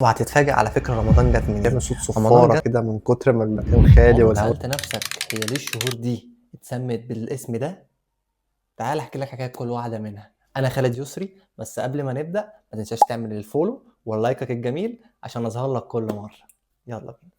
وهتتفاجئ على فكرة رمضان جت منين. بيعمل صوت رمضان صفارة جت. كده من كتر ما المكان خالي عمرك والهوا. سألت نفسك هي ليه الشهور دي اتسمت بالاسم ده؟ تعال احكي لك حكاية كل واحدة منها. انا خالد يسري، بس قبل ما نبدأ ما تنساش تعمل الفولو واللايكك الجميل عشان اظهر لك كل مرة. يلا بينا.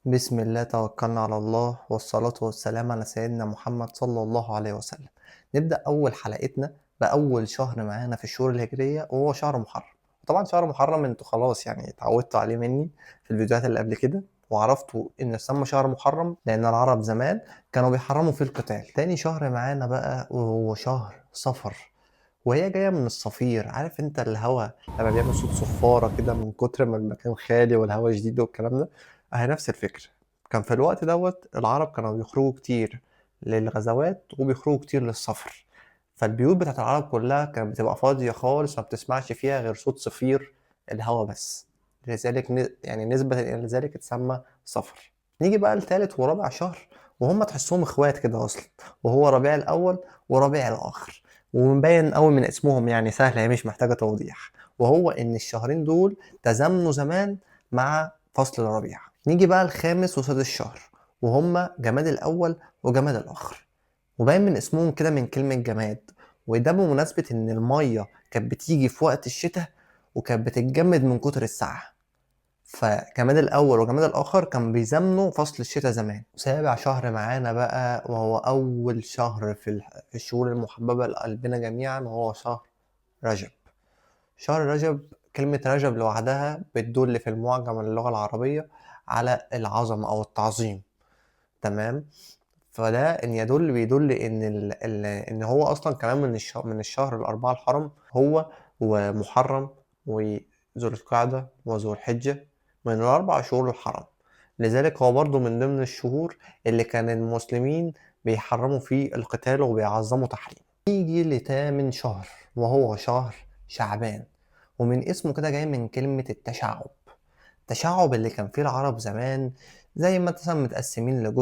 بسم الله توكلنا على الله والصلاة والسلام على سيدنا محمد صلى الله عليه وسلم. نبدأ أول حلقتنا بأول شهر معانا في الشهور الهجرية وهو شهر محرم. طبعا شهر محرم انتوا خلاص يعني اتعودتوا عليه مني في الفيديوهات اللي قبل كده، وعرفتوا ان سمى شهر محرم لأن العرب زمان كانوا بيحرموا فيه القتال. تاني شهر معانا بقى وهو شهر صفر، وهي جاية من الصفير. عارف انت الهوا لما بيعمل صوت صفارة كده من كتر ما المكان خالي والهوا شديد والكلام ده، اهي نفس الفكرة. كان في الوقت دوت العرب كانوا بيخرجوا كتير للغزوات وبيخرجوا كتير للسفر، فالبيوت بتاعت العرب كلها كانت بتبقى فاضية خالص، ما بتسمعش فيها غير صوت صفير الهوا بس. لذلك يعني نسبة إلى ذلك اتسمى سفر. نيجي بقى لتالت ورابع شهر، وهم تحسهم اخوات كده اصلا، وهو ربيع الاول وربيع الاخر. ومبين قوي من اسمهم، يعني سهل، هي مش محتاجة توضيح، وهو ان الشهرين دول تزامنوا زمان مع فصل الربيع. نيجي بقى الخامس وسادس شهر، وهما جماد الأول وجماد الآخر. وباين من اسمهم كده من كلمة جماد، وده بمناسبة إن المية كانت بتيجي في وقت الشتاء وكانت بتتجمد من كتر السقعة، فجماد الأول وجماد الآخر كان بيزامنوا فصل الشتاء زمان. سابع شهر معانا بقى وهو أول شهر في الشهور المحببة لقلبنا جميعا، وهو شهر رجب. شهر رجب، كلمة رجب لوحدها بتدل في المعجم اللغة العربية على العظمة أو التعظيم. تمام. فده إن بيدل إن إن هو أصلا كمان من الشهر الأربعة الحرم، هو ومحرم وذو القعدة وذو الحجة، من الأربع شهور الحرم. لذلك هو برضو من ضمن الشهور اللي كان المسلمين بيحرموا فيه القتال وبيعظموا تحريم. يجي لتامن شهر وهو شهر شعبان، ومن اسمه كده جاي من كلمة التشعب. التشعب اللي كان فيه العرب زمان زي ما مثلا متقسمين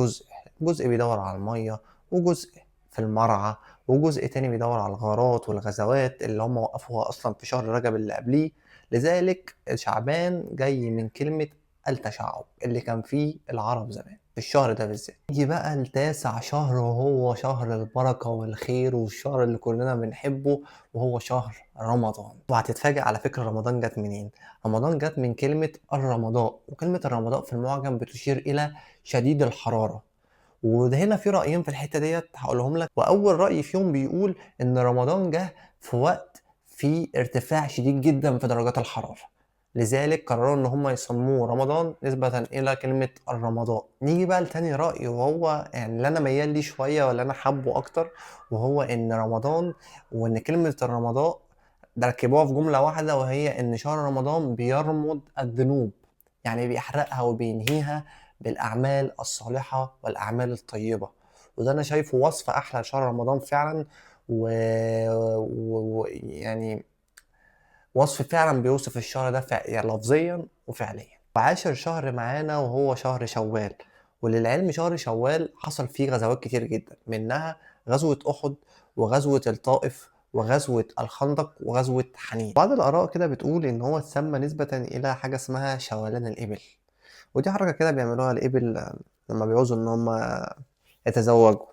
جزء بيدور على المية، وجزء في المرعى، وجزء تاني بيدور على الغارات والغزوات اللي هم وقفوها أصلا في شهر رجب اللي قبليه. لذلك شعبان جاي من كلمة التشعب اللي كان فيه العرب زمان في الشهر ده بالذات. يجي بقى التاسع شهر وهو شهر البركة والخير والشهر اللي كلنا بنحبه، وهو شهر رمضان. وهتتفاجئ على فكرة رمضان جت منين. رمضان جت من كلمة الرمضاء، وكلمة الرمضاء في المعجم بتشير إلى شديد الحرارة. وده هنا في رأيين في الحتة ديت هقولهم لك. وأول رأي فيهم بيقول إن رمضان جه في وقت فيه ارتفاع شديد جدا في درجات الحرارة، لذلك قرروا إن هم يسموه رمضان نسبة إلى كلمة الرمضاء. نيجي بقى لتاني رأي، وهو يعني اللي أنا ميال ليه شوية واللي أنا حابه أكتر، وهو إن رمضان وإن كلمة الرمضاء ده ركبوها في جملة واحدة، وهي إن شهر رمضان بيرمض الذنوب، يعني بيحرقها وبينهيها بالأعمال الصالحة والأعمال الطيبة. وده أنا شايفه وصف أحلى لشهر رمضان فعلا، يعني وصف فعلا بيوصف الشهر ده يعني لفظيا وفعليا. وعاشر شهر معانا وهو شهر شوال، وللعلم شهر شوال حصل فيه غزوات كتير جدا، منها غزوة أحد وغزوة الطائف وغزوة الخندق وغزوة حنين. بعض الآراء كده بتقول إن هو اتسمى نسبة إلى حاجة اسمها شولان الإبل، ودي حركة كده بيعملوها الإبل لما بيعوزوا إن هم يتزوجوا،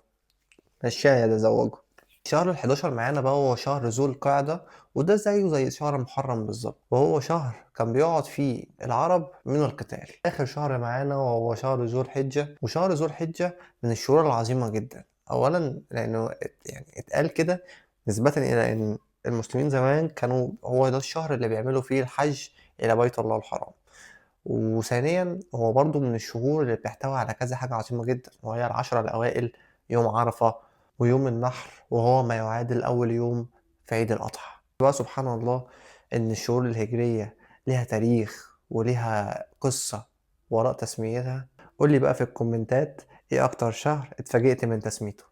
مشاها يتزوجوا. شهر ال11 معانا بقى هو شهر ذو القعدة، وده زيه زي شهر محرم بالظبط، وهو شهر كان بيقعد فيه العرب من القتال. آخر شهر معانا وهو شهر ذو الحجة، وشهر ذو الحجة من الشهور العظيمة جدا. أولا لأنه يعني اتقال كده نسبة إلى إن المسلمين زمان كانوا هو ده الشهر اللي بيعملوا فيه الحج إلى بيت الله الحرام. وثانيا هو برضو من الشهور اللي بتحتوي على كذا حاجة عظيمة جدا، وهي العشرة الأوائل، يوم عرفة ويوم النحر، وهو ما يعادل أول يوم في عيد الأضحى. بقى سبحان الله إن الشهور الهجرية ليها تاريخ وليها قصة وراء تسميتها. قولي بقى في الكومنتات إيه أكتر شهر اتفاجئت من تسميته.